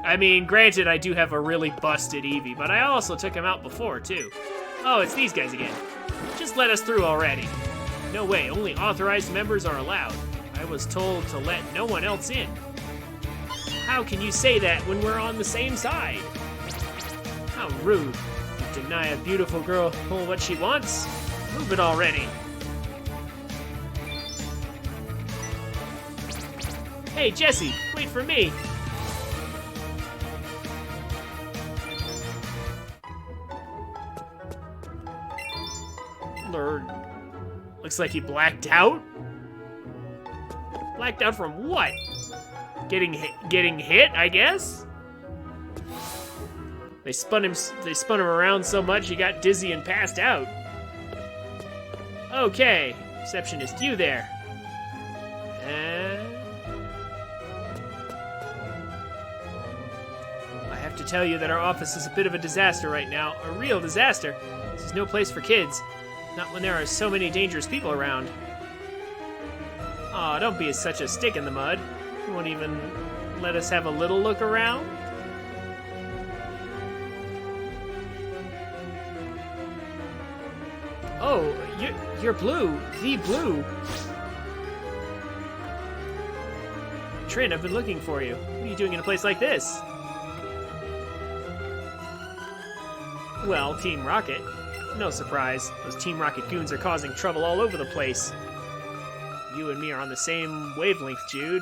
I mean, granted, I do have a really busted Eevee, but I also took him out before, too. Oh, it's these guys again. Just let us through already. No way, only authorized members are allowed. I was told to let no one else in. How can you say that when we're on the same side? How rude. You deny a beautiful girl what she wants? Move it already. Hey, Jesse, wait for me. Lord. Looks like he blacked out? Blacked out from what? Getting hit, I guess? They spun him around so much he got dizzy and passed out. Okay, receptionist, you there. I have to tell you that our office is a bit of a disaster right now. A real disaster. This is no place for kids. Not when there are so many dangerous people around. Aw, don't be such a stick in the mud. You won't even let us have a little look around? Oh, you're Blue. The Blue. Trin, I've been looking for you. What are you doing in a place like this? Well, Team Rocket. No surprise. Those Team Rocket goons are causing trouble all over the place. You and me are on the same wavelength, Jude.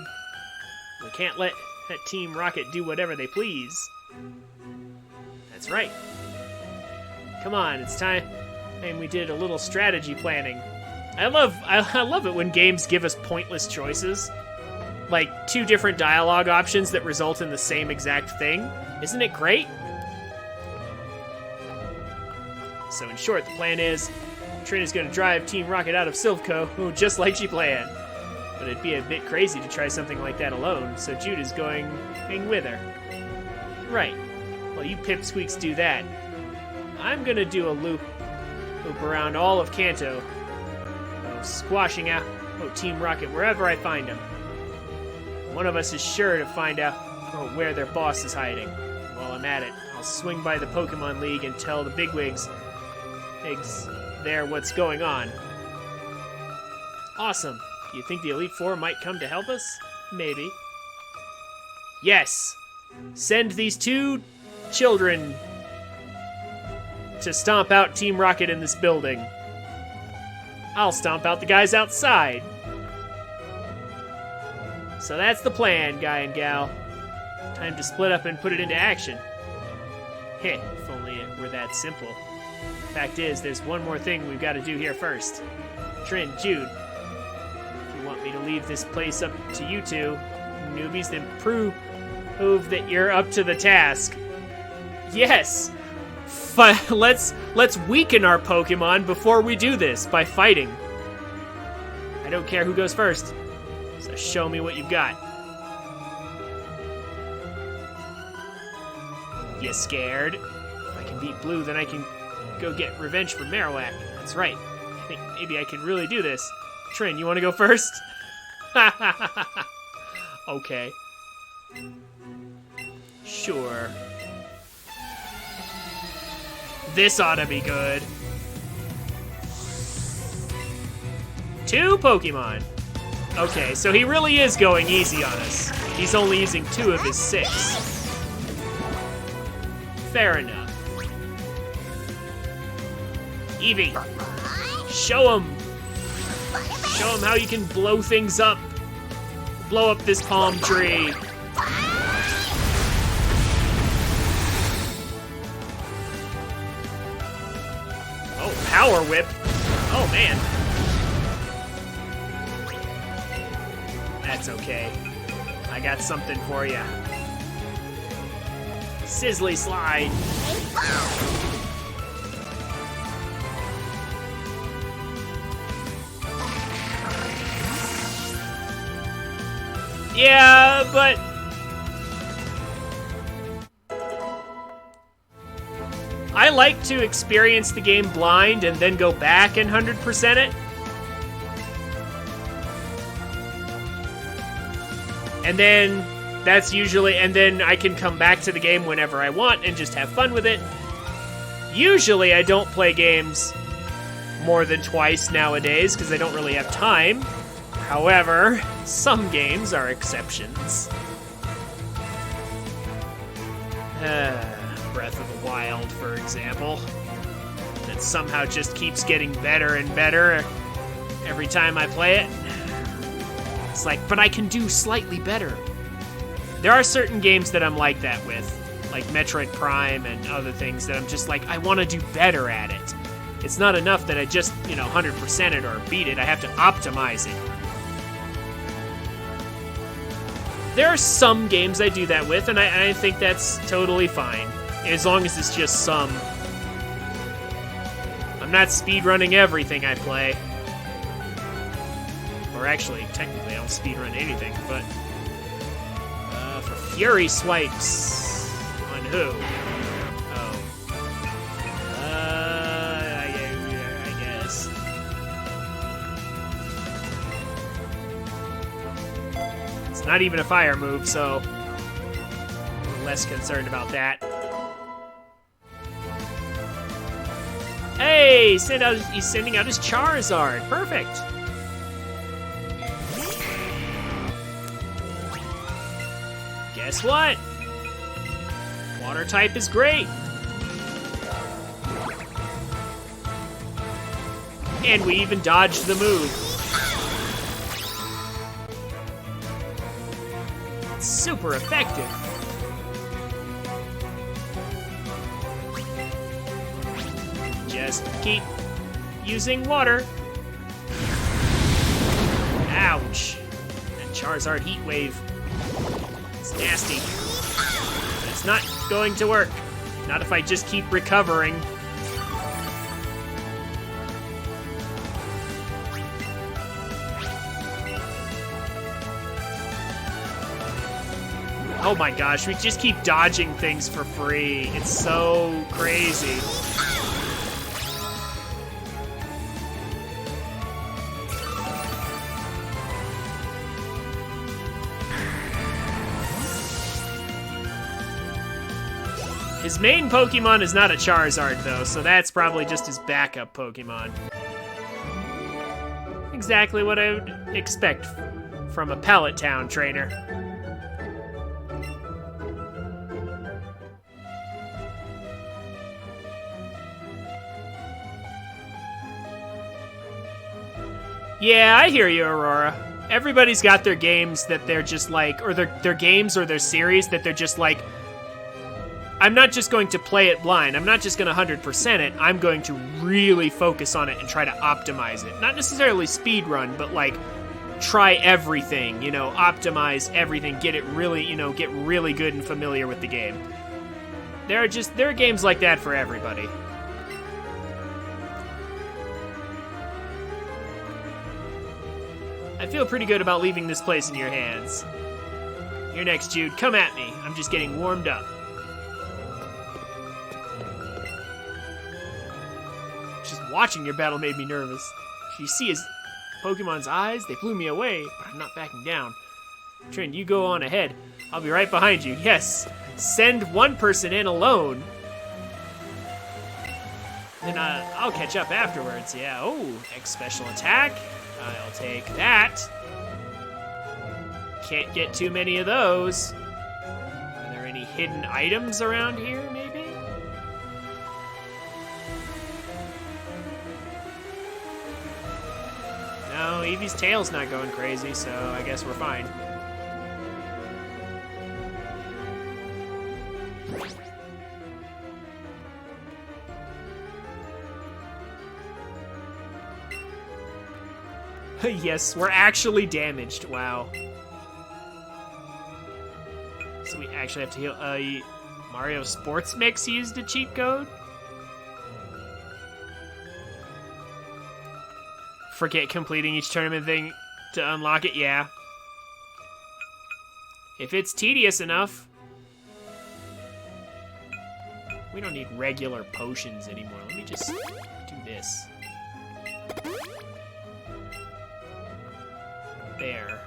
We can't let that Team Rocket do whatever they please. That's right. Come on, it's time. And we did a little strategy planning. I love it when games give us pointless choices. Like, 2 different dialogue options that result in the same exact thing. Isn't it great? So in short, the plan is, Trin is going to drive Team Rocket out of Silvco, just like she planned. But it'd be a bit crazy to try something like that alone, so Jude is going with her. Right. Well, you pipsqueaks do that. I'm going to do a loop around all of Kanto, squashing out Team Rocket wherever I find them. One of us is sure to find out where their boss is hiding. While I'm at it, I'll swing by the Pokemon League and tell the bigwigs there what's going on. Awesome. Do you think the Elite Four might come to help us? Maybe. Yes. Send these 2 children to stomp out Team Rocket in this building. I'll stomp out the guys outside. So that's the plan, guy and gal. Time to split up and put it into action. Heh, if only it were that simple. Fact is, there's one more thing we've got to do here first. Trin, Jude, if you want me to leave this place up to you 2 newbies, then prove that you're up to the task. Yes! Let's weaken our Pokemon before we do this by fighting. I don't care who goes first, so show me what you've got. You scared? If I can beat Blue, then I can go get revenge for Marowak. That's right. I think maybe I can really do this. Trin, you want to go first? Okay. Sure. This ought to be good. 2 Pokemon. Okay, so he really is going easy on us. He's only using 2 of his 6. Fair enough. Eevee, show him how you can blow things up. Blow up this palm tree. Oh, Power Whip. Oh, man. That's okay. I got something for you. Sizzly Slide. Yeah, but I like to experience the game blind and then go back and 100% it. And then That's usually, and then I can come back to the game whenever I want and just have fun with it. Usually I don't play games more than twice nowadays because I don't really have time. However, some games are exceptions. Breath of the Wild, for example. That somehow just keeps getting better and better every time I play it. It's like, but I can do slightly better. There are certain games that I'm like that with, like Metroid Prime and other things that I'm just like, I want to do better at it. It's not enough that I just, 100% it or beat it. I have to optimize it. There are some games I do that with, and I think that's totally fine, as long as it's just some. I'm not speedrunning everything I play. Or actually, technically, I don't speedrun anything, but... for Fury Swipes... On who? Oh. I guess. It's not even a fire move, so... I'm less concerned about that. Hey! He's sending out his Charizard. Perfect! Guess what? Water type is great. And we even dodged the move. It's super effective. Just keep using water. Ouch. That Charizard Heat Wave. It's nasty. But it's not going to work. Not if I just keep recovering. Oh my gosh, we just keep dodging things for free. It's so crazy. His main Pokemon is not a Charizard, though, so that's probably just his backup Pokemon. Exactly what I would expect from a Pallet Town trainer. Yeah, I hear you, Aurora. Everybody's got their games that they're just like, or their games or their series that they're just like, I'm not just going to play it blind. I'm not just going to 100% it. I'm going to really focus on it and try to optimize it. Not necessarily speedrun, but like try everything, optimize everything, get it really, get really good and familiar with the game. There are games like that for everybody. I feel pretty good about leaving this place in your hands. You're next, Jude. Come at me. I'm just getting warmed up. Just watching your battle made me nervous. Should you see his Pokemon's eyes? They blew me away, but I'm not backing down. Trin, you go on ahead. I'll be right behind you. Yes, send one person in alone. Then I'll catch up afterwards. Yeah, oh, X special attack. I'll take that. Can't get too many of those. Are there any hidden items around here, maybe? No, Eevee's tail's not going crazy, so I guess we're fine. Yes, we're actually damaged. Wow. So we actually have to heal. Mario Sports Mix used a cheat code? Forget completing each tournament thing to unlock it? Yeah. If it's tedious enough. We don't need regular potions anymore. Let me just do this. There.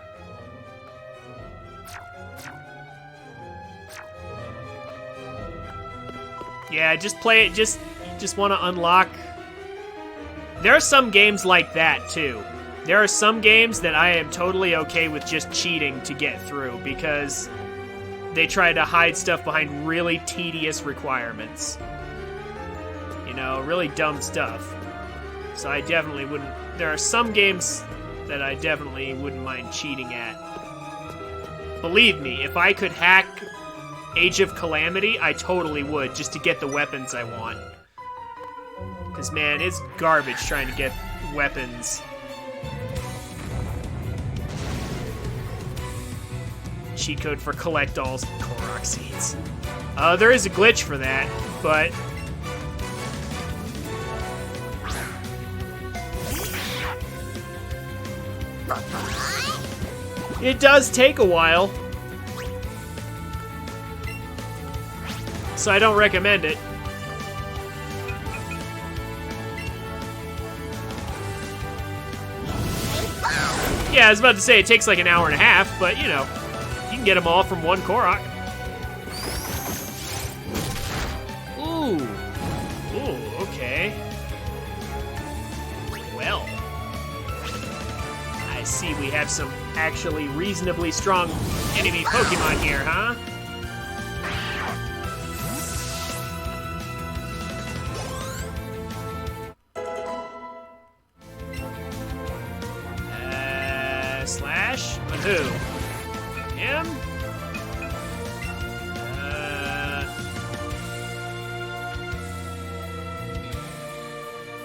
Yeah, just play it. Just want to unlock. There are some games like that too. There are some games that I am totally okay with just cheating to get through because they try to hide stuff behind really tedious requirements. You know, really dumb stuff. So I definitely wouldn't. There are some games that I definitely wouldn't mind cheating at. Believe me, if I could hack Age of Calamity, I totally would, just to get the weapons I want. Because, man, it's garbage trying to get weapons. Cheat code for collect all Korok seeds. There is a glitch for that, but... it does take a while. So I don't recommend it. Yeah, I was about to say it takes like an hour and a half, but you know, you can get them all from one Korok. Ooh. Ooh, okay. Well. I see we have some actually reasonably strong enemy Pokemon here, huh? Slash? On who? Him?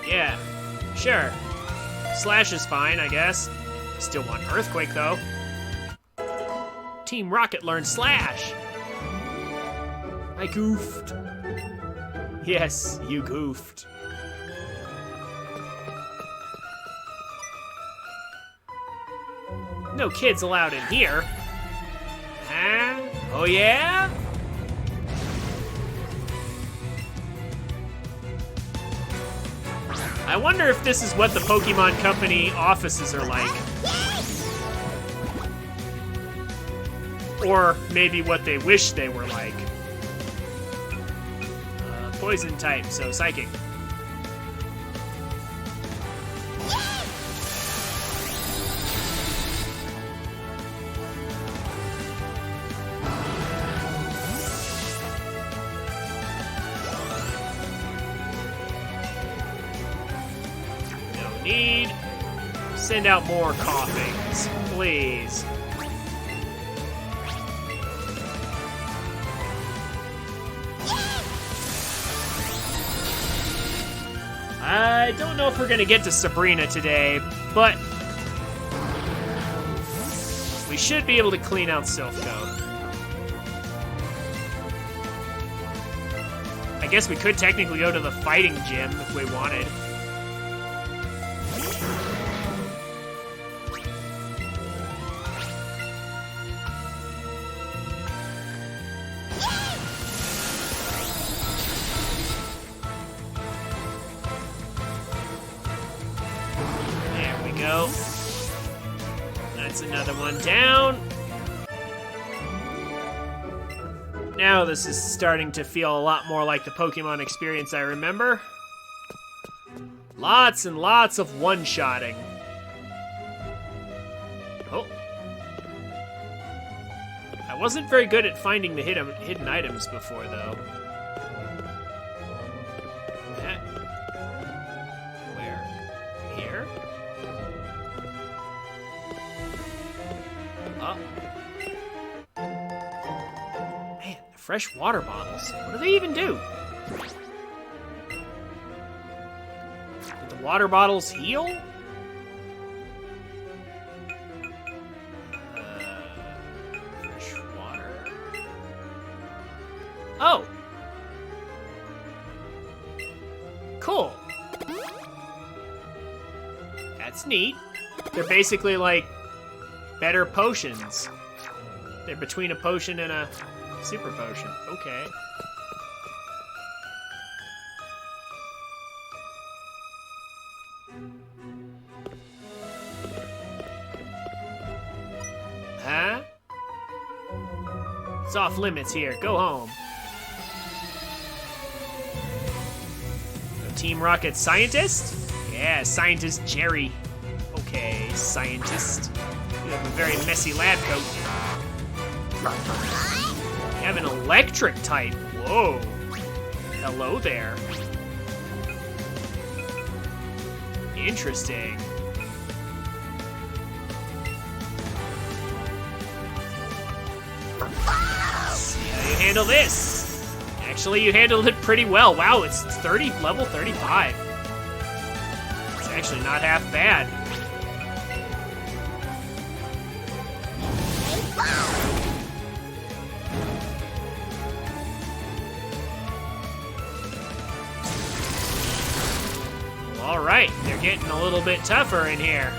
Yeah, sure. Slash is fine, I guess. Still want Earthquake, though. Team Rocket learned Slash. I goofed. Yes, you goofed. No kids allowed in here. Huh? Oh, yeah? I wonder if this is what the Pokemon Company offices are like. Or maybe what they wish they were like. Poison type, so Psychic. No need. Send out more coughings, please. I don't know if we're gonna get to Sabrina today, but we should be able to clean out Silphco. I guess we could technically go to the fighting gym if we wanted. Go. That's another one down. Now this is starting to feel a lot more like the Pokemon experience I remember. Lots and lots of one-shotting. Oh. I wasn't very good at finding the hidden items before, though. Where? Here? Oh. Man, fresh water bottles. What do they even do? Did the water bottles heal? Fresh water. Oh. Cool. That's neat. They're basically like better potions. They're between a potion and a super potion. Okay. Huh? It's off limits here. Go home. Team Rocket scientist? Yeah, scientist Jerry. Okay, scientist. You have a very messy lab coat. You have an electric type. Whoa. Hello there. Interesting. Let's see how you handle this. Actually, you handled it pretty well. Wow, it's level 35. It's actually not half bad. Well, all right, they're getting a little bit tougher in here.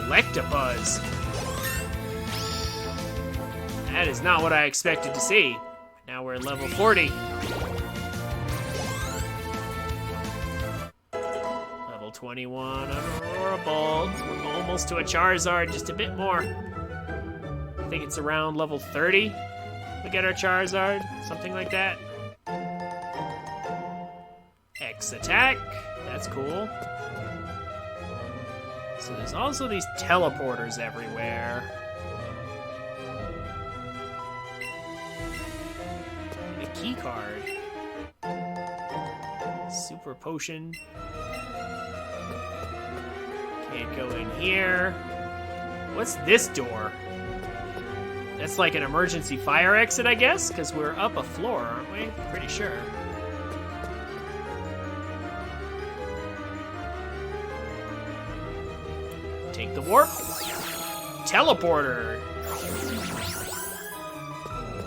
Electabuzz. That is not what I expected to see. Now we're at level 40. Level 21 Adorable. We're almost to a Charizard, just a bit more. I think it's around level 30. We get our Charizard, something like that. X attack, that's cool. So there's also these teleporters everywhere. Key card. Super potion. Can't go in here. What's this door? That's like an emergency fire exit, I guess? Because we're up a floor, aren't we? Pretty sure. Take the warp. Teleporter.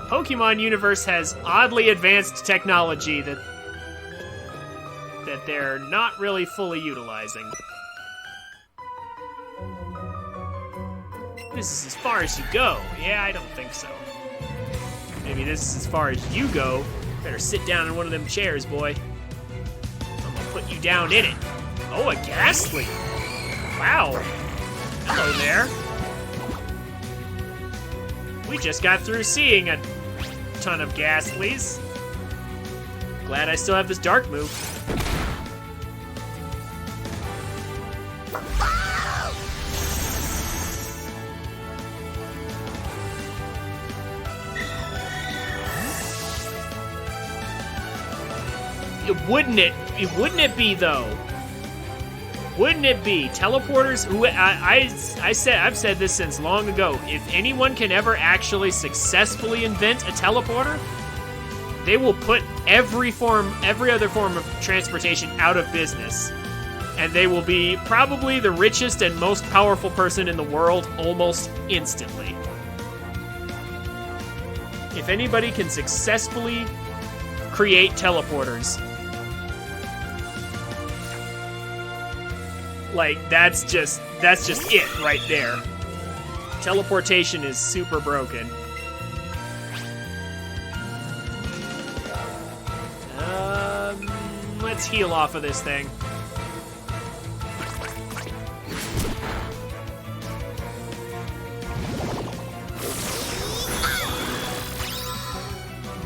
Pokemon universe has oddly advanced technology that they're not really fully utilizing. This is as far as you go. Yeah, I don't think so. Maybe this is as far as you go. Better sit down in one of them chairs, boy. I'm gonna put you down in it. Oh, a Ghastly. Wow. Hello there. We just got through seeing a ton of Ghastlies. Glad I still have this dark move. Wouldn't it be though? Wouldn't it be teleporters? I've said this since long ago. If anyone can ever actually successfully invent a teleporter, they will put every other form of transportation out of business, and they will be probably the richest and most powerful person in the world almost instantly. If anybody can successfully create teleporters, like, that's just it right there. Teleportation is super broken. Let's heal off of this thing.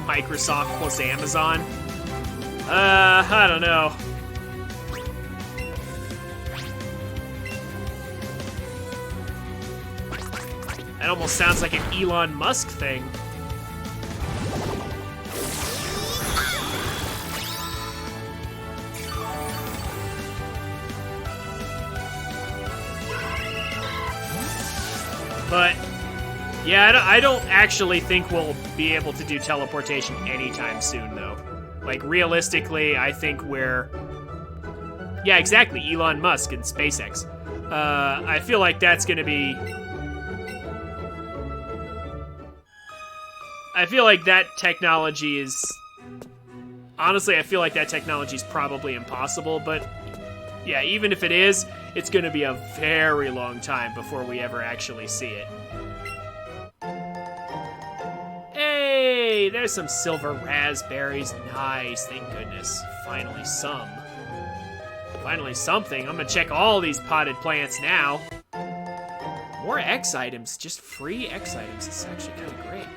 Microsoft plus Amazon. I don't know. That almost sounds like an Elon Musk thing. But, yeah, I don't actually think we'll be able to do teleportation anytime soon, though. Like, realistically, I think we're... Yeah, exactly, Elon Musk and SpaceX. I feel like that's gonna be... I feel like that technology is... Honestly, I feel like that technology is probably impossible, but... Yeah, even if it is, it's gonna be a very long time before we ever actually see it. Hey, there's some silver raspberries. Nice, thank goodness. Finally some. Finally something. I'm gonna check all these potted plants now. More X items, just free X items. It's actually kind of great.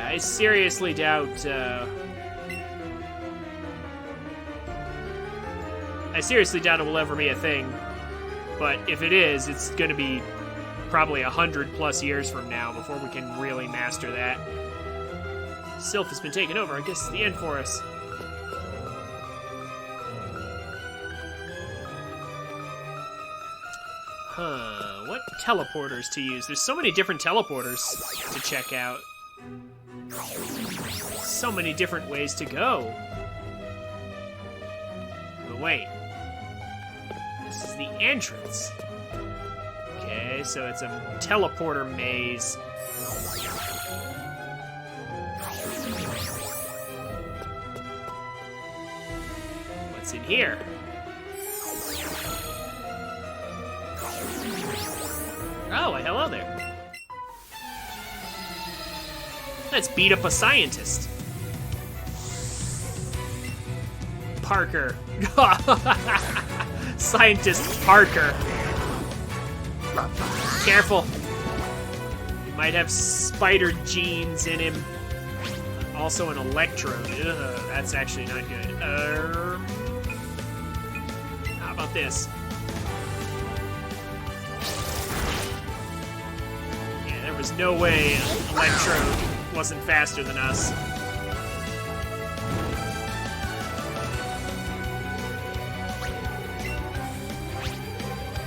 I seriously doubt, it will ever be a thing. But if it is, it's gonna be probably 100+ years from now before we can really master that. Sylph has been taken over. I guess it's the end for us. What teleporters to use? There's so many different teleporters to check out. So many different ways to go. But wait. This is the entrance. Okay, so it's a teleporter maze. What's in here? Oh, well, hello there. Let's beat up a scientist. Parker. Scientist Parker. Careful. He might have spider genes in him. Also an electrode. Ugh, that's actually not good. How about this? Yeah, there was no way an electrode wasn't faster than us.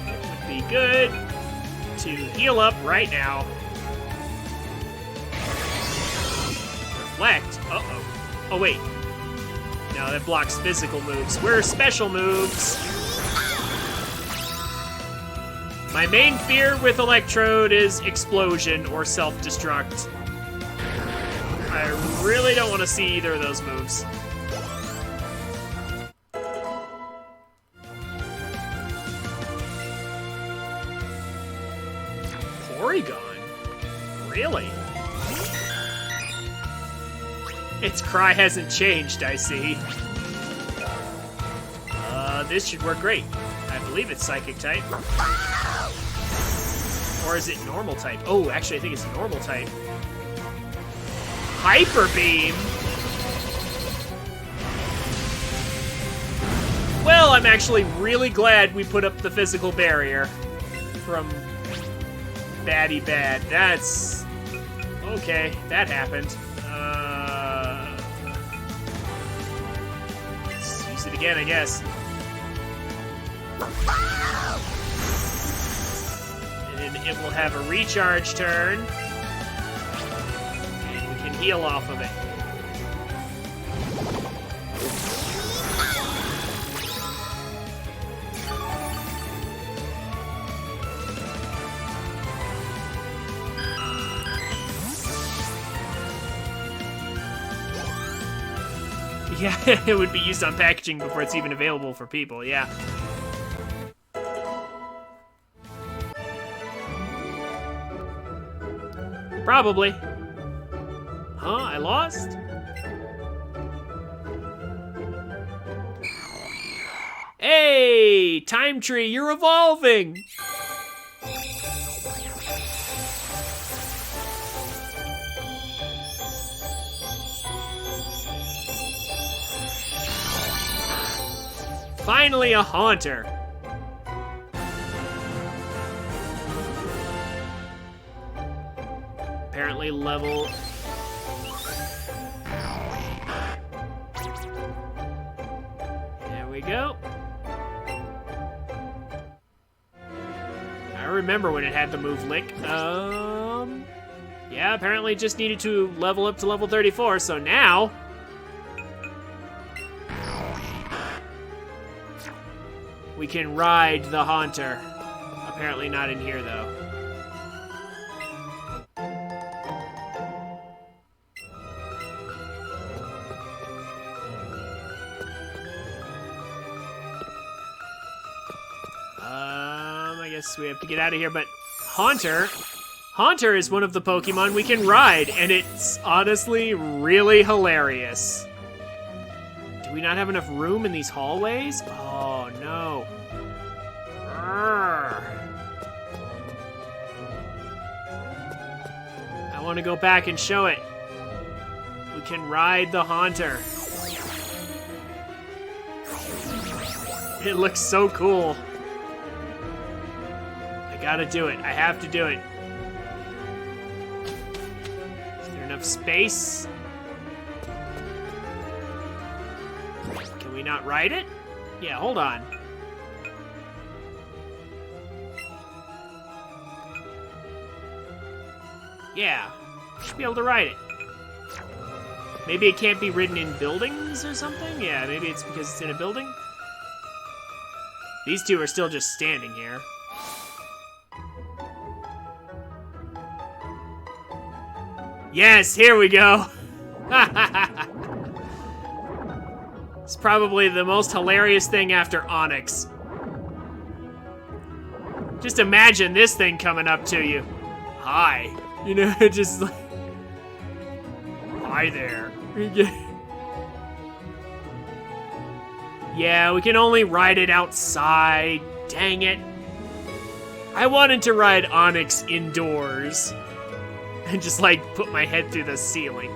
Would be good to heal up right now. Reflect. Uh-oh. Oh, wait. No, that blocks physical moves. We're special moves. My main fear with Electrode is explosion or self-destruct. I really don't want to see either of those moves. Porygon? Really? Its cry hasn't changed, I see. This should work great. I believe it's Psychic type. Or is it normal type? Oh, actually, I think it's normal type. Hyper Beam? Well, I'm actually really glad we put up the physical barrier from Baddie Bad. That's... okay, that happened. Let's use it again, I guess. And it will have a recharge turn. And we can heal off of it. Yeah, it would be used on packaging before it's even available for people, yeah. Probably. Huh? I lost? Hey! Time Tree, you're evolving! Finally a Haunter. Apparently level... There we go. I remember when it had the move Lick. Yeah, apparently just needed to level up to level 34, so now... we can ride the Haunter. Apparently not in here, though. I guess we have to get out of here, but Haunter is one of the Pokemon we can ride, and it's honestly really hilarious. Do we not have enough room in these hallways? Oh, no. Urgh. I want to go back and show it. can ride the Haunter. It looks so cool. I gotta do it. I have to do it. Is there enough space? Can we not ride it? Yeah, hold on. Yeah, should be able to ride it. Maybe it can't be ridden in buildings or something? Yeah, maybe it's because it's in a building. These two are still just standing here. Yes, here we go. It's probably the most hilarious thing after Onyx. Just imagine this thing coming up to you. Hi. You know, just like... Hi there. Yeah, we can only ride it outside. Dang it. I wanted to ride Onyx indoors. And just, like, put my head through the ceiling.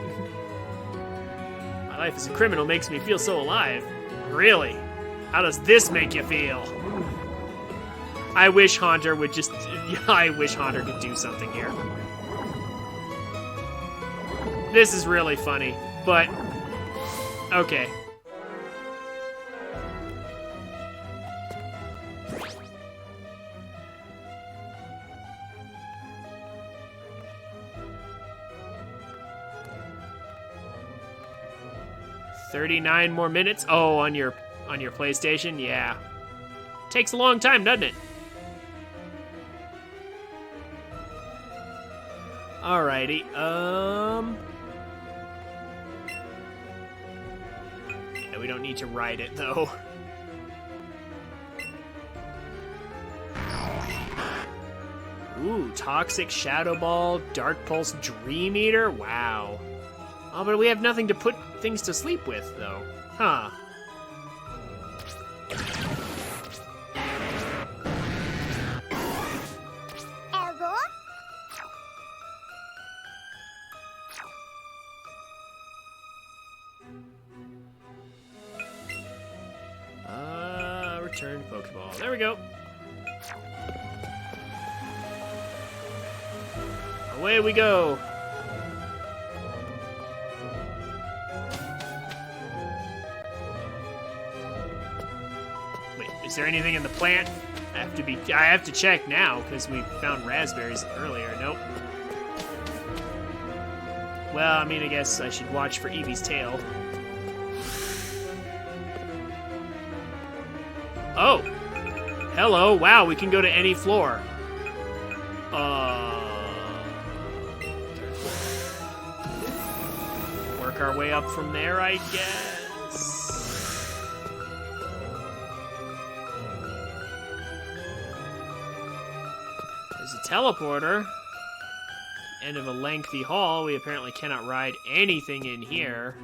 My life as a criminal makes me feel so alive. Really? How does this make you feel? I wish Haunter would just... I wish Haunter could do something here. This is really funny, but... Okay. $39 more minutes? Oh, on your PlayStation? Yeah. Takes a long time, doesn't it? Alrighty, yeah, we don't need to ride it, though. Ooh, Toxic Shadow Ball, Dark Pulse, Dream Eater? Wow. Oh, but we have nothing to put things to sleep with, though. Huh. Return Pokeball. There we go. Away we go. Wait, is there anything in the plant? I have to check now because we found raspberries earlier. Nope. Well, I mean, I guess I should watch for Eevee's tail. Oh! Hello, wow, we can go to any floor. Work our way up from there, I guess. There's a teleporter. End of a lengthy hall. We apparently cannot ride anything in here.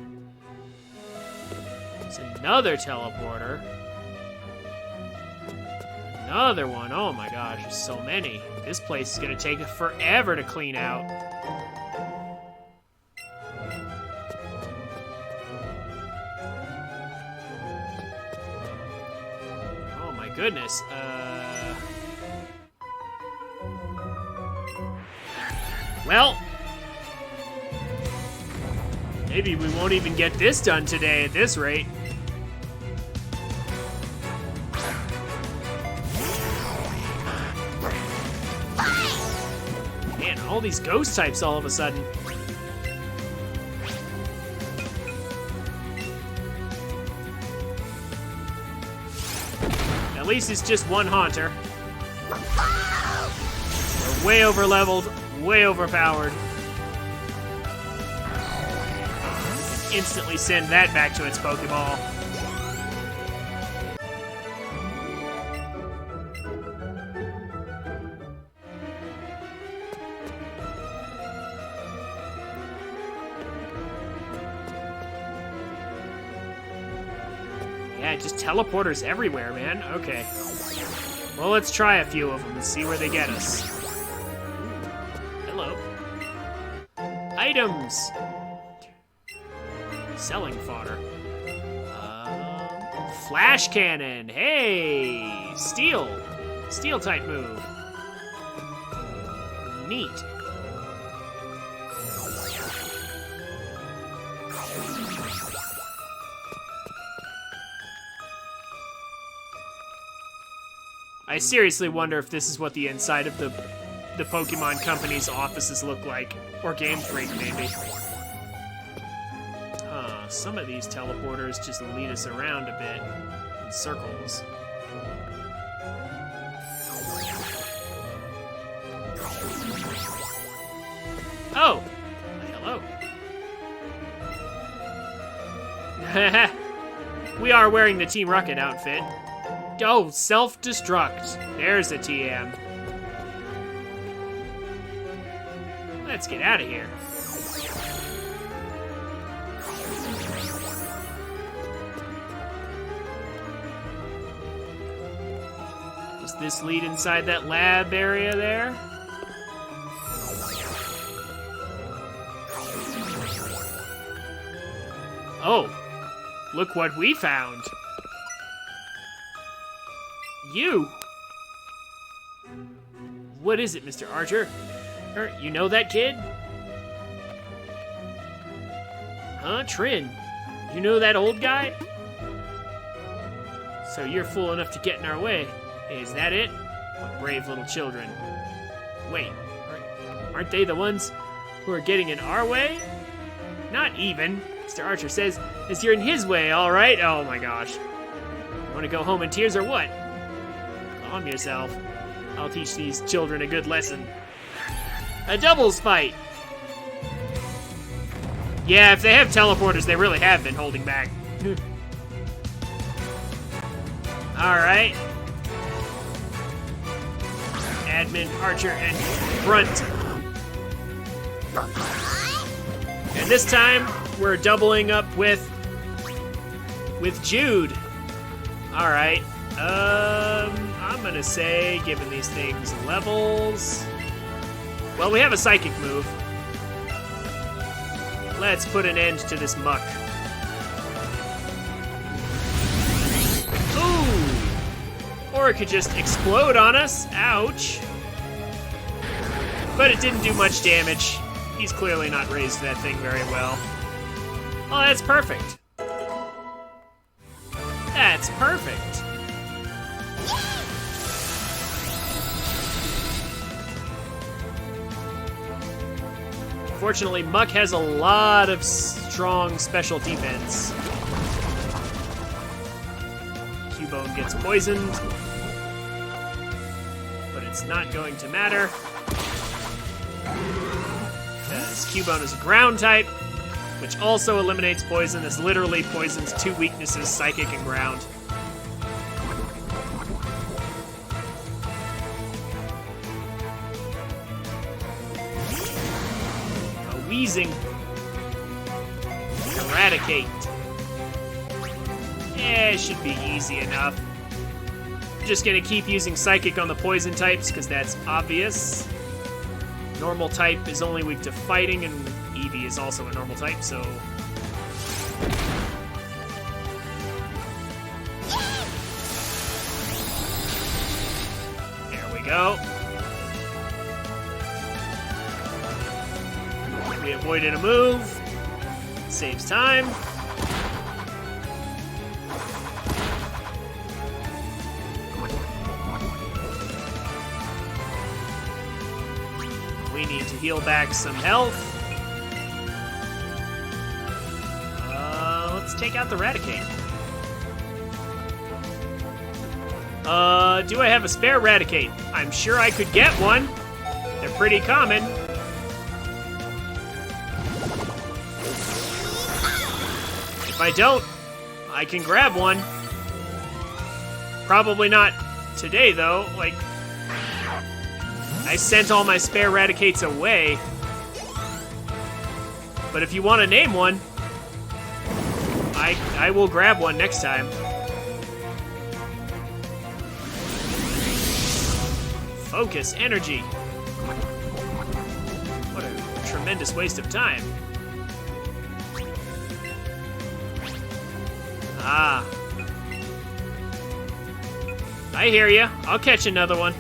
There's another teleporter. Another one. Oh my gosh, there's so many. This place is gonna take forever to clean out. Oh my goodness. Well, maybe we won't even get this done today at this rate. All these ghost types all of a sudden. At least it's just one Haunter. We're way over leveled, way overpowered. Instantly send that back to its Pokeball. Yeah, just teleporters everywhere, man. Okay. Well, let's try a few of them and see where they get us. Hello. Items! Selling fodder. Flash cannon. Hey, steel type move. Neat. I seriously wonder if this is what the inside of the Pokemon Company's offices look like. Or Game Freak, maybe. Some of these teleporters just lead us around a bit in circles. Oh! Hello. We are wearing the Team Rocket outfit. Oh, self-destruct. There's a TM. Let's get out of here. Does this lead inside that lab area there? Oh, look what we found. You. What is it, Mr. Archer? You know that kid? Huh, Trin? You know that old guy? So you're fool enough to get in our way. Is that it? What brave little children. Wait, aren't they the ones who are getting in our way? Not even. Mr. Archer says, as you're in his way, all right? Oh my gosh. You want to go home in tears or what? Calm yourself. I'll teach these children a good lesson. A doubles fight! Yeah, if they have teleporters, they really have been holding back. Alright. Admin, Archer, and Brunt. And this time, we're doubling up with Jude. Alright. I'm gonna say, given these things levels... Well, we have a psychic move. Let's put an end to this muck. Ooh! Or it could just explode on us. Ouch. But it didn't do much damage. He's clearly not raised that thing very well. Oh, that's perfect. That's perfect. Fortunately, Muck has a lot of strong special defense. Cubone gets poisoned, but it's not going to matter because Cubone is a ground type, which also eliminates poison. This literally poisons two weaknesses, Psychic and Ground. Wheezing. Eradicate. Yeah, it should be easy enough. I'm just gonna keep using Psychic on the poison types, because that's obvious. Normal type is only weak to fighting, and Eevee is also a normal type, so... There we go. We avoided a move. Saves time. We need to heal back some health. Let's take out the Raticate. Do I have a spare Raticate? I'm sure I could get one. They're pretty common. If I don't, I can grab one. Probably not today, though. Like, I sent all my spare Raticates away. But if you want to name one, I will grab one next time. Focus energy. What a tremendous waste of time. Ah. I hear ya. I'll catch another one.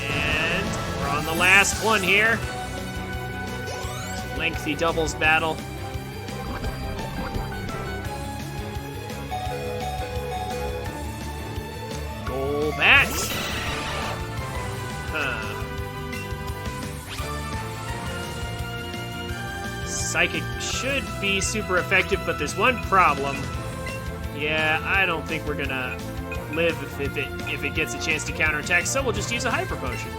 And we're on the last one here. Lengthy doubles battle. Goal bat. Psychic should be super effective, but there's one problem. Yeah, I don't think we're gonna live if it gets a chance to counterattack, so we'll just use a Hyper Potion.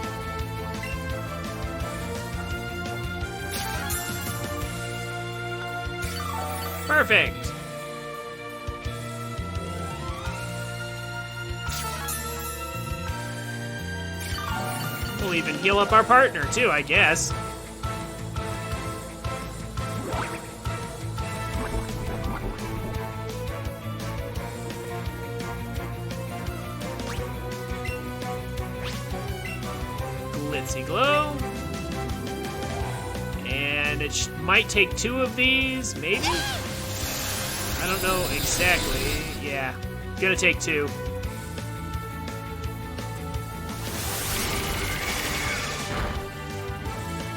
Perfect! We'll even heal up our partner, too, I guess. Glitzy Glow. And it might take 2 of these, maybe? I don't know exactly. Yeah, gonna take 2.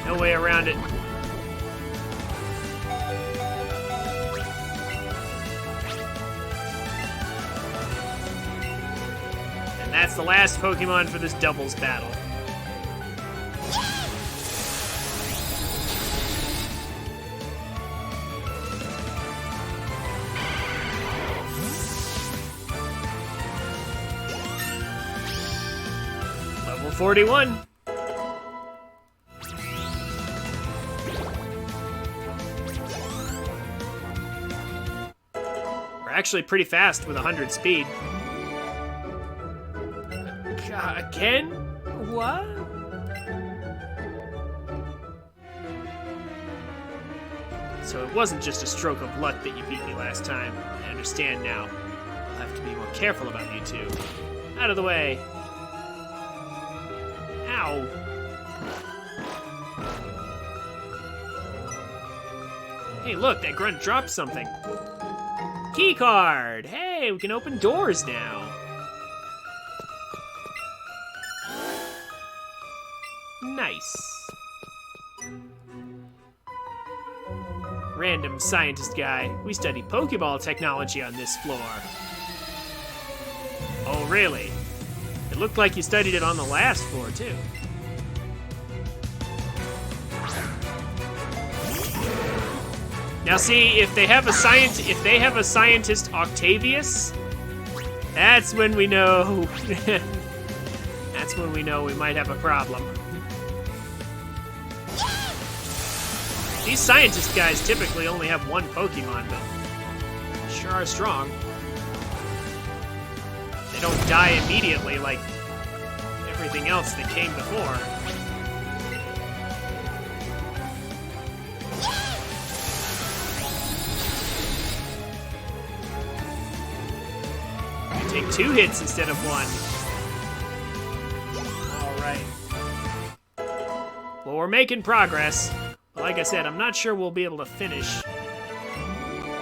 No way around it. And that's the last Pokemon for this doubles battle. Level 41. Actually pretty fast with 100 speed. Again? What? So it wasn't just a stroke of luck that you beat me last time. I understand now. I'll have to be more careful about you two. Out of the way. Ow. Hey, look, that grunt dropped something. Key card! Hey, we can open doors now. Nice. Random scientist guy. We study Pokeball technology on this floor. Oh, really? It looked like you studied it on the last floor, too. Now see, if they have a scientist Octavius, that's when we know that's when we know we might have a problem. These scientist guys typically only have 1 Pokemon, but sure are strong. They don't die immediately like everything else that came before. Take 2 hits instead of 1. Alright. Well, we're making progress. Like I said, I'm not sure we'll be able to finish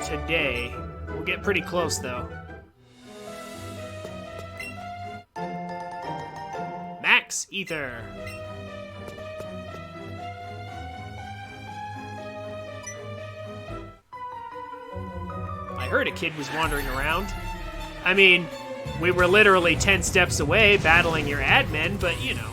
today. We'll get pretty close, though. Max Ether. I heard a kid was wandering around. I mean, we were literally 10 steps away battling your admin, but you know.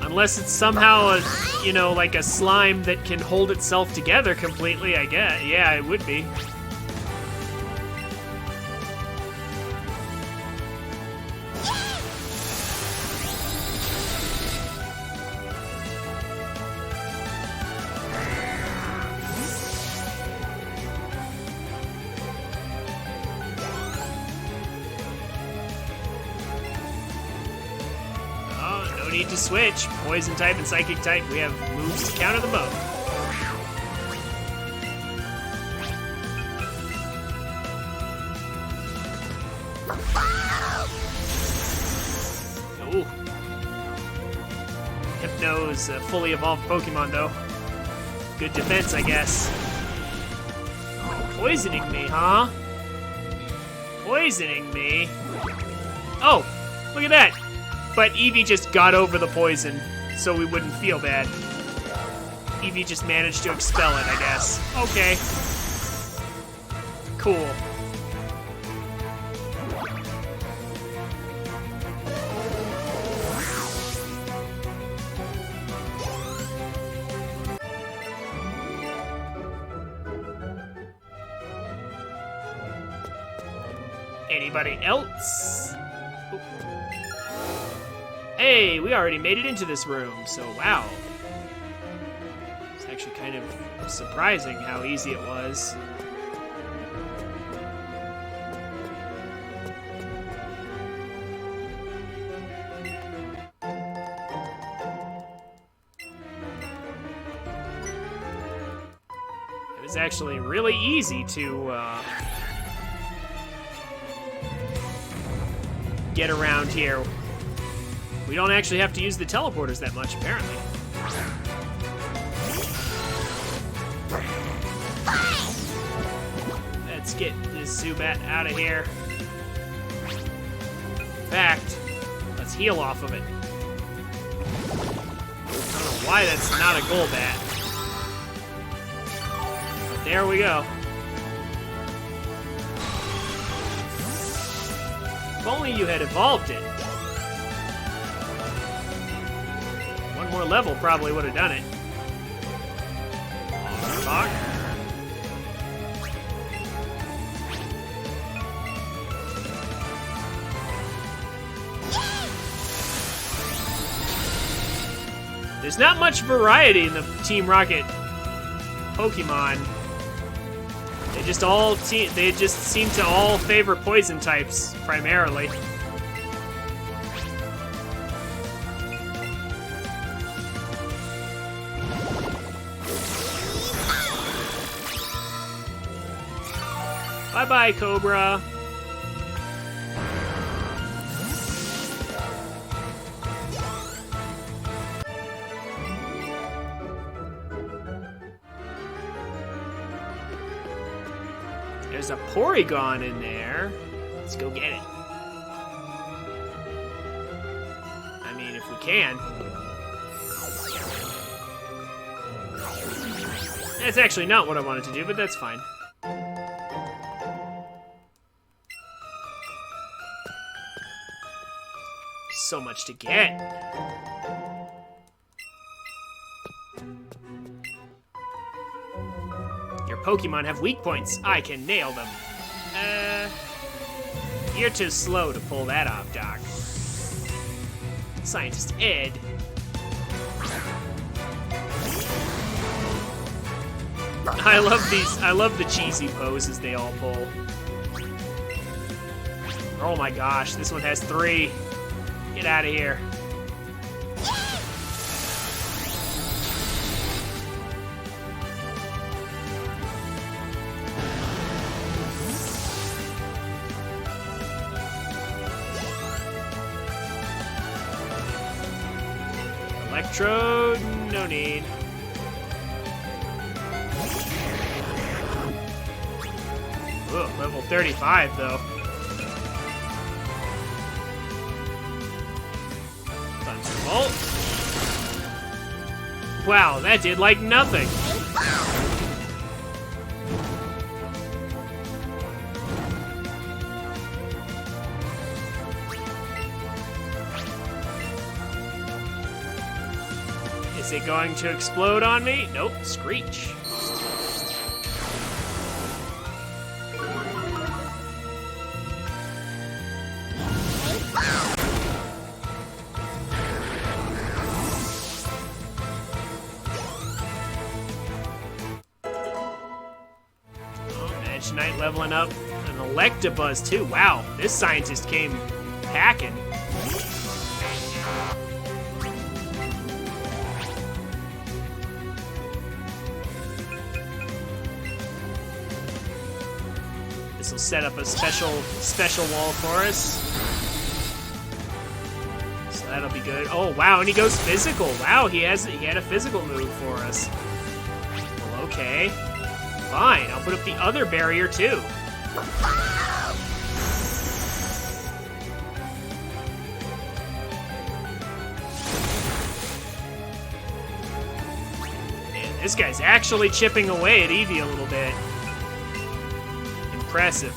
Unless it's somehow a, you know, like a slime that can hold itself together completely, I guess. Yeah, it would be. Need to switch. Poison type and psychic type, we have moves to counter them both. Ooh. Hypno's a fully evolved Pokemon, though. Good defense, I guess. Poisoning me, huh? Poisoning me? Oh, look at that. But Eevee just got over the poison, so we wouldn't feel bad. Eevee just managed to expel it, I guess. Okay. Cool. Anybody else? Oop. Hey, we already made it into this room, so wow. It's actually kind of surprising how easy it was. It was actually really easy to get around here. We don't actually have to use the teleporters that much, apparently. Let's get this Zubat out of here. In fact, let's heal off of it. I don't know why that's not a Golbat. But there we go. If only you had evolved it. One more level probably would have done it. Talk. There's not much variety in the Team Rocket Pokemon. They just seem to all favor poison types primarily. Bye-bye, Cobra. There's a Porygon in there. Let's go get it. I mean, if we can. That's actually not what I wanted to do, but that's fine. So much to get. Your Pokemon have weak points. I can nail them. You're too slow to pull that off, Doc. Scientist Ed. I love the cheesy poses they all pull. Oh my gosh, this one has 3. Get out of here. Electrode, no need. Ugh, level 35 though. Thunderbolt. Wow, that did like nothing. Is it going to explode on me? Nope, Screech. Knight leveling up. An Electabuzz too. Wow, this scientist came packing. The This will set up a special wall for us. So that'll be good. Oh wow, and he goes physical. Wow, he had a physical move for us. Well, okay. Fine, I'll put up the other barrier too. Man, this guy's actually chipping away at Eevee a little bit. Impressive.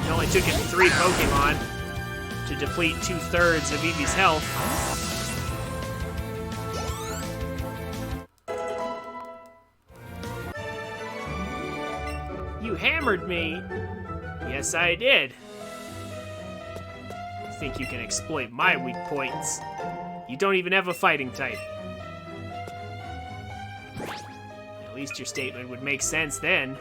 It only took him 3 Pokemon to deplete 2/3 of Eevee's health. You hammered me. Yes, I did. Think you can exploit my weak points? You don't even have a fighting type. At least your statement would make sense then.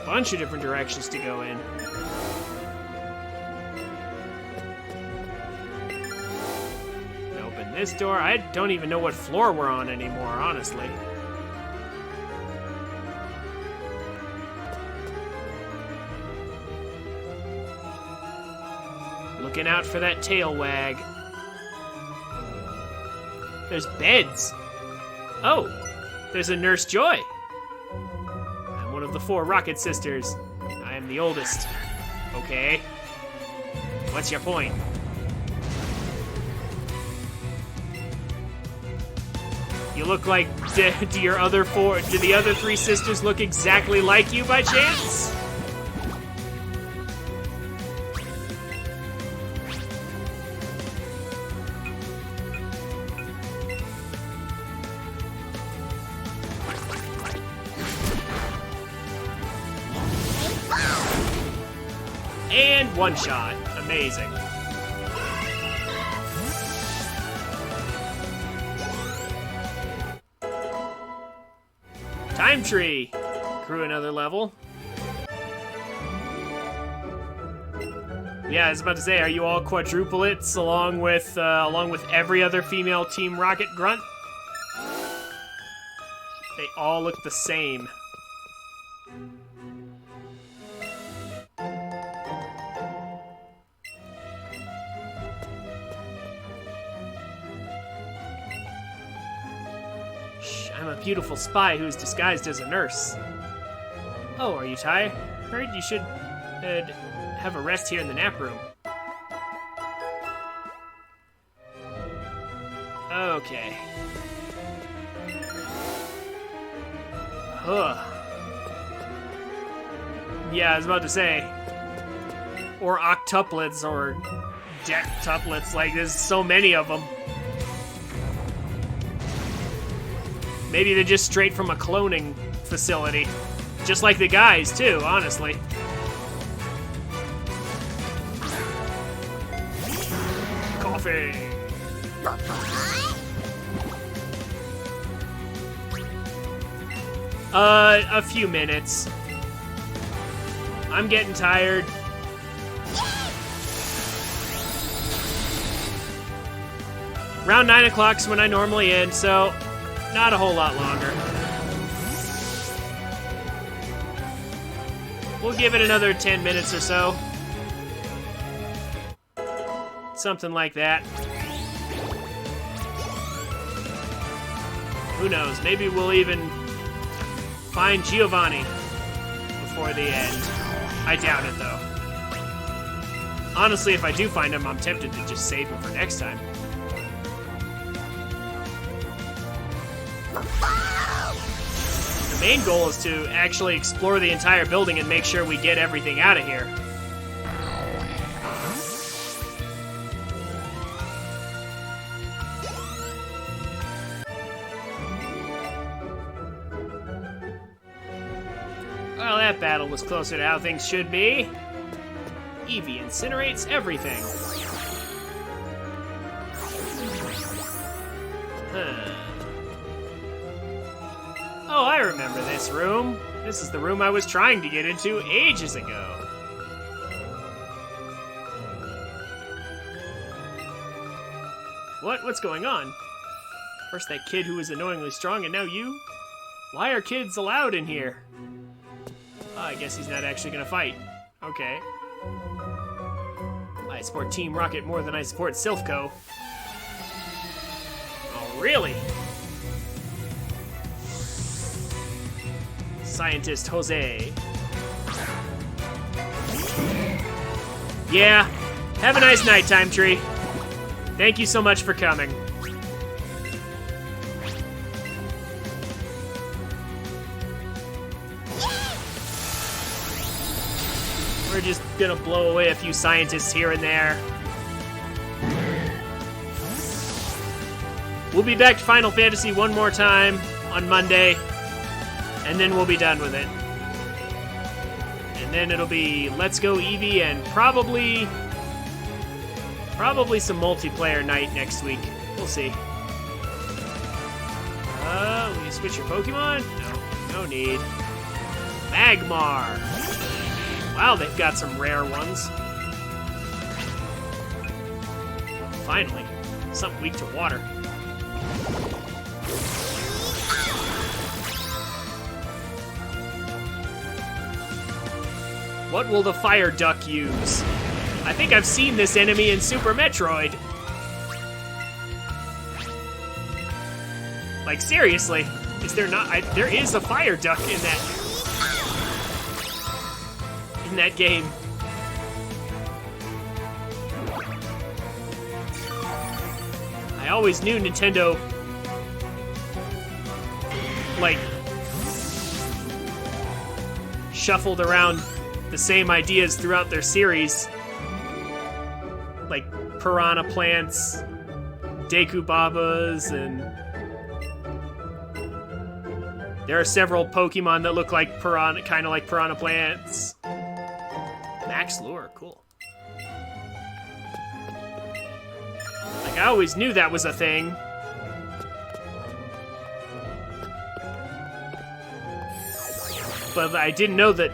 Bunch of different directions to go in. Open this door. I don't even know what floor we're on anymore, honestly. Looking out for that tail wag. There's beds. Oh, there's a Nurse Joy. One of the 4 Rocket Sisters. I am the oldest. Okay. What's your point? You look like... Do the other 3 sisters look exactly like you by chance? And 1 shot. Amazing. Time tree. Crew another level. Yeah, I was about to say, are you all quadruplets along with every other female Team Rocket grunt? They all look the same. I'm a beautiful spy who's disguised as a nurse. Oh, are you tired? Heard you should have a rest here in the nap room. Okay. Ugh. Yeah, I was about to say. Or octuplets or dectuplets, like there's so many of them. Maybe they're just straight from a cloning facility. Just like the guys, too, honestly. Coffee. A few minutes. I'm getting tired. Around 9 o'clock's when I normally end, so not a whole lot longer. We'll give it another 10 minutes or so. Something like that. Who knows? Maybe we'll even find Giovanni before the end. I doubt it, though. Honestly, if I do find him, I'm tempted to just save him for next time. The main goal is to actually explore the entire building and make sure we get everything out of here. Well, that battle was closer to how things should be. Eevee incinerates everything. Oh, I remember this room. This is the room I was trying to get into ages ago. What? What's going on? First that kid who was annoyingly strong, and now you? Why are kids allowed in here? Oh, I guess he's not actually gonna fight. Okay. I support Team Rocket more than I support Silphco. Oh, really? Scientist Jose. Yeah. Have a nice nighttime, Tree. Thank you so much for coming. We're just gonna blow away a few scientists here and there. We'll be back to Final Fantasy one more time on Monday, and then we'll be done with it. And then it'll be Let's Go Eevee and probably some multiplayer night next week. We'll see. Will you switch your Pokemon? No need. Magmar. Wow, they've got some rare ones. Finally, something weak to water. What will the fire duck use? I think I've seen this enemy in Super Metroid. Like, seriously, is there not? There is a fire duck in that game. I always knew Nintendo, like, shuffled around the same ideas throughout their series. Like piranha plants, Deku Babas, and there are several Pokemon that look like piranha, kind of like piranha plants. Max Lure, cool. Like, I always knew that was a thing. But I didn't know that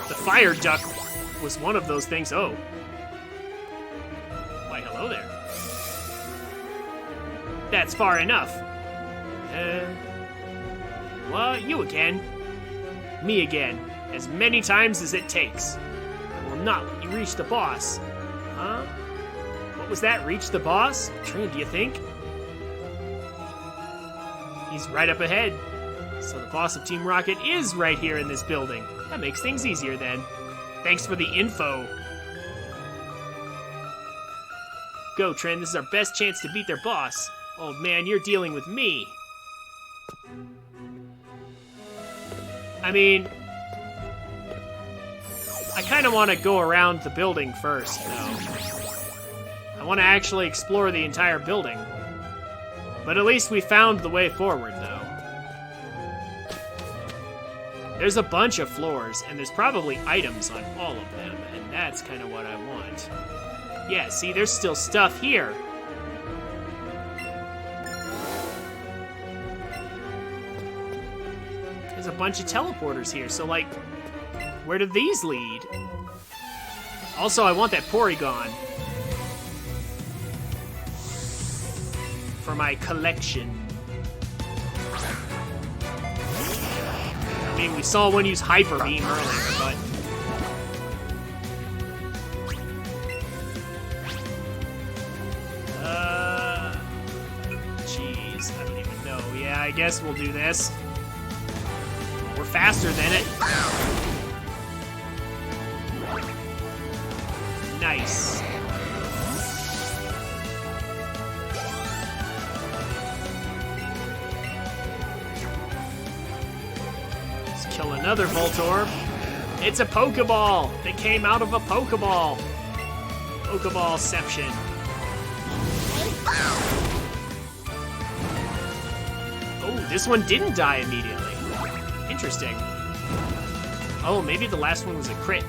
the fire duck was one of those things. Oh. Why, hello there. That's far enough. Well, you again. Me again. As many times as it takes. I will not let you reach the boss. Huh? What was that? Reach the boss? Trin, do you think? He's right up ahead. So the boss of Team Rocket is right here in this building. That makes things easier then. Thanks for the info. Go, Trin. This is our best chance to beat their boss. Old man, you're dealing with me. I mean, I kind of want to go around the building first, though. I want to actually explore the entire building. But at least we found the way forward, though. There's a bunch of floors, and there's probably items on all of them, and that's kind of what I want. Yeah, see, there's still stuff here. There's a bunch of teleporters here, so, like, where do these lead? Also, I want that Porygon for my collection. I mean, we saw one use Hyper Beam earlier, but... Jeez, I don't even know. Yeah, I guess we'll do this. We're faster than it. Nice. Kill another Voltorb. It's a Pokeball that came out of a Pokeball. Pokeballception. Oh, this one didn't die immediately. Interesting. Oh, maybe the last one was a crit.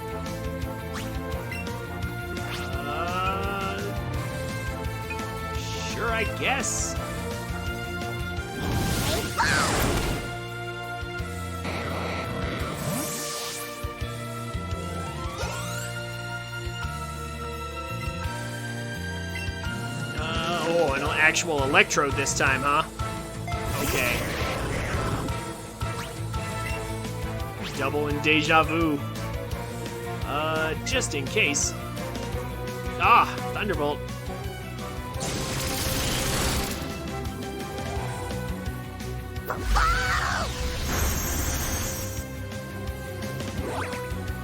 Sure, I guess. real actual electrode this time, huh? Okay. Double and deja vu. Just in case. Ah, Thunderbolt.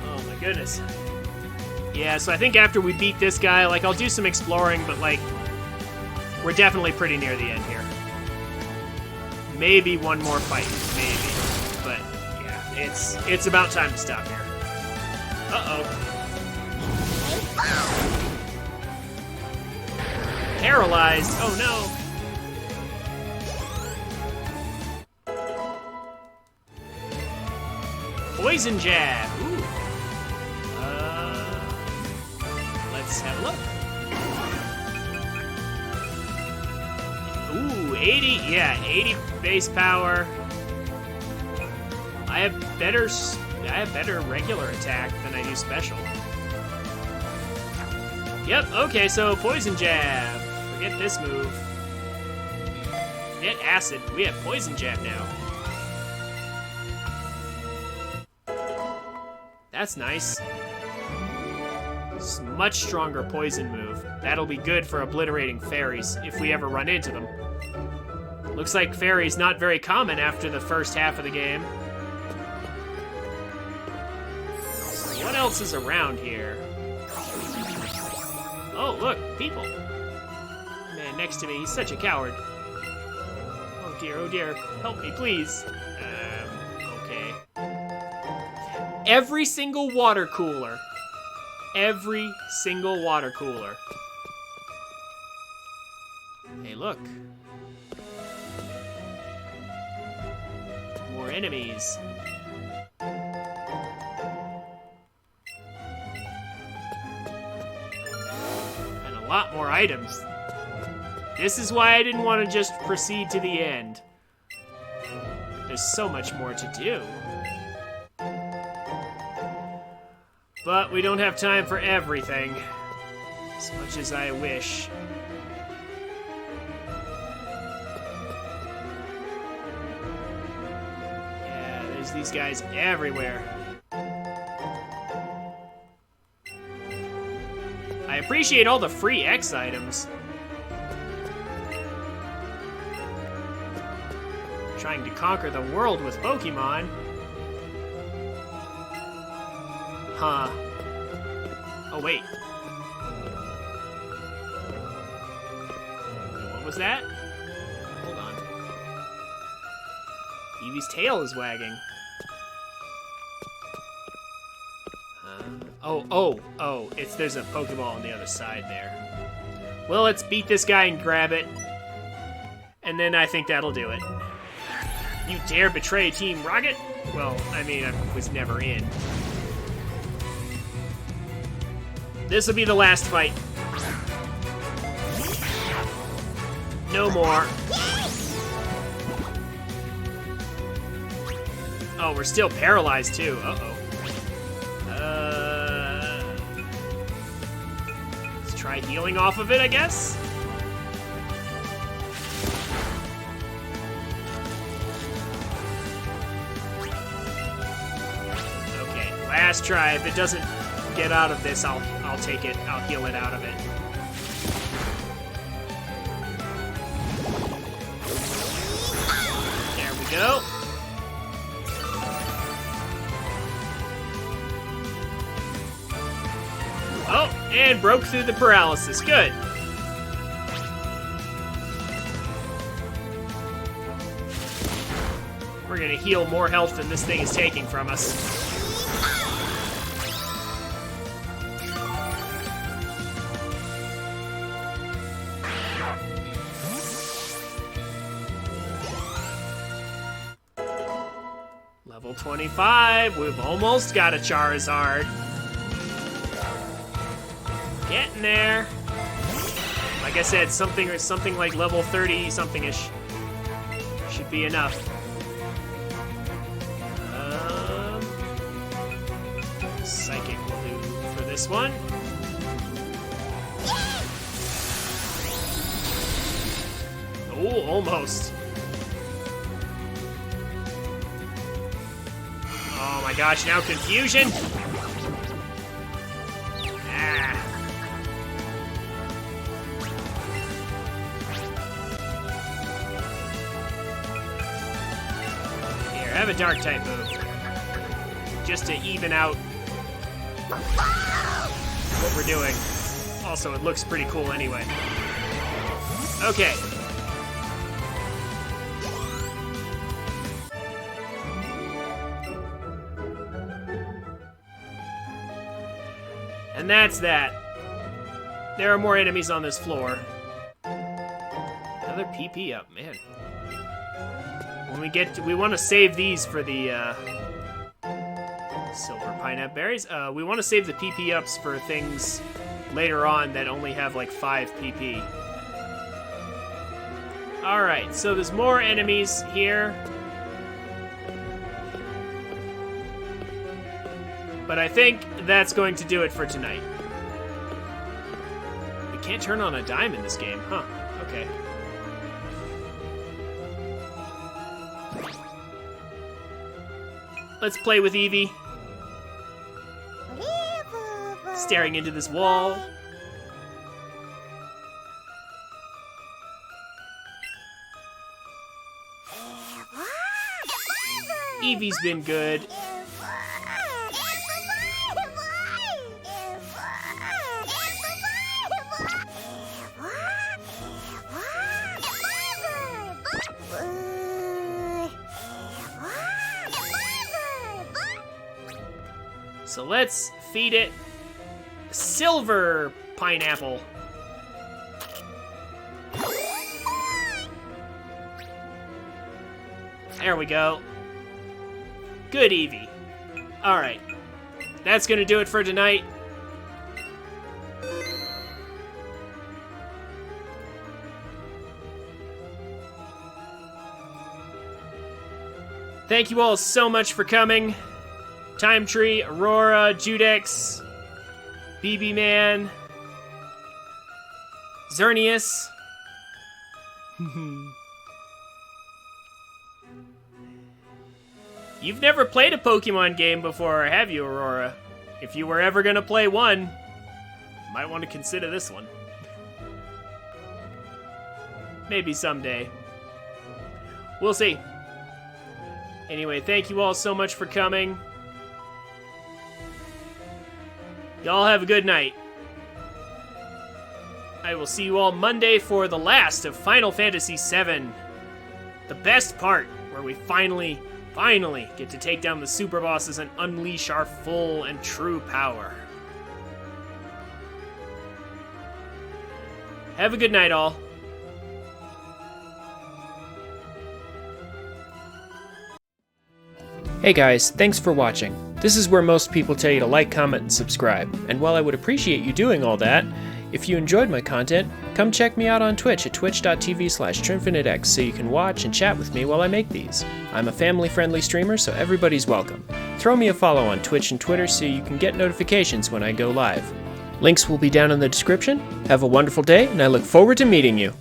Oh my goodness. Yeah, so I think after we beat this guy, like, I'll do some exploring, but, like, we're definitely pretty near the end here. Maybe one more fight, maybe. But, yeah, it's about time to stop here. Uh-oh. Paralyzed. Oh, no. Poison jab. Ooh. Let's have a look. Ooh, 80. Yeah, 80 base power. I have better regular attack than I do special. Yep. Okay, so poison jab. Forget this move. Forget acid. We have poison jab now. That's nice. Much stronger poison move. That'll be good for obliterating fairies if we ever run into them. Looks like fairies not very common after the first half of the game. So what else is around here? Oh, look, people. Man next to me, he's such a coward. Oh dear, help me, please. Okay. Every single water cooler. Every single water cooler. Hey, look. More enemies. And a lot more items. This is why I didn't want to just proceed to the end. There's so much more to do. But we don't have time for everything, as much as I wish. Yeah, there's these guys everywhere. I appreciate all the free X items. Trying to conquer the world with Pokemon. Huh. Oh, wait. What was that? Hold on. Eevee's tail is wagging. Oh. There's a Pokeball on the other side there. Well, let's beat this guy and grab it. And then I think that'll do it. You dare betray Team Rocket? Well, I mean, I was never in. This will be the last fight. No more. Oh, we're still paralyzed too. Uh-oh. Let's try healing off of it, I guess? Okay, last try. If it doesn't get out of this, I'll take it. I'll heal it out of it. There we go. Oh, and broke through the paralysis. Good. We're gonna heal more health than this thing is taking from us. Level 25, we've almost got a Charizard. Getting there. Like I said, something like level 30 something-ish should be enough. Psychic will do for this one. Ooh, almost. Oh my gosh, now confusion. Ah. Here, have a dark type move. Just to even out what we're doing. Also, it looks pretty cool anyway. Okay. And that's that. There are more enemies on this floor. Another PP up, man. When we want to save these for the silver pineapple berries. We want to save the PP ups for things later on that only have like 5 PP. Alright, so there's more enemies here. But I think that's going to do it for tonight. We can't turn on a dime in this game, huh? Okay. Let's play with Eevee. Staring into this wall. Eevee's been good. So let's feed it silver pineapple. There we go. Good, Eevee. Alright. That's gonna do it for tonight. Thank you all so much for coming. Time Tree, Aurora, Judex, BB Man, Xerneas. You've never played a Pokemon game before, have you, Aurora? If you were ever gonna play one, you might want to consider this one. Maybe someday. We'll see. Anyway, thank you all so much for coming. Y'all have a good night. I will see you all Monday for the last of Final Fantasy VII. The best part, where we finally get to take down the super bosses and unleash our full and true power. Have a good night, all. Hey guys, thanks for watching. This is where most people tell you to like, comment, and subscribe. And while I would appreciate you doing all that, if you enjoyed my content, come check me out on Twitch at twitch.tv/TrinfiniteX so you can watch and chat with me while I make these. I'm a family-friendly streamer, so everybody's welcome. Throw me a follow on Twitch and Twitter so you can get notifications when I go live. Links will be down in the description. Have a wonderful day, and I look forward to meeting you.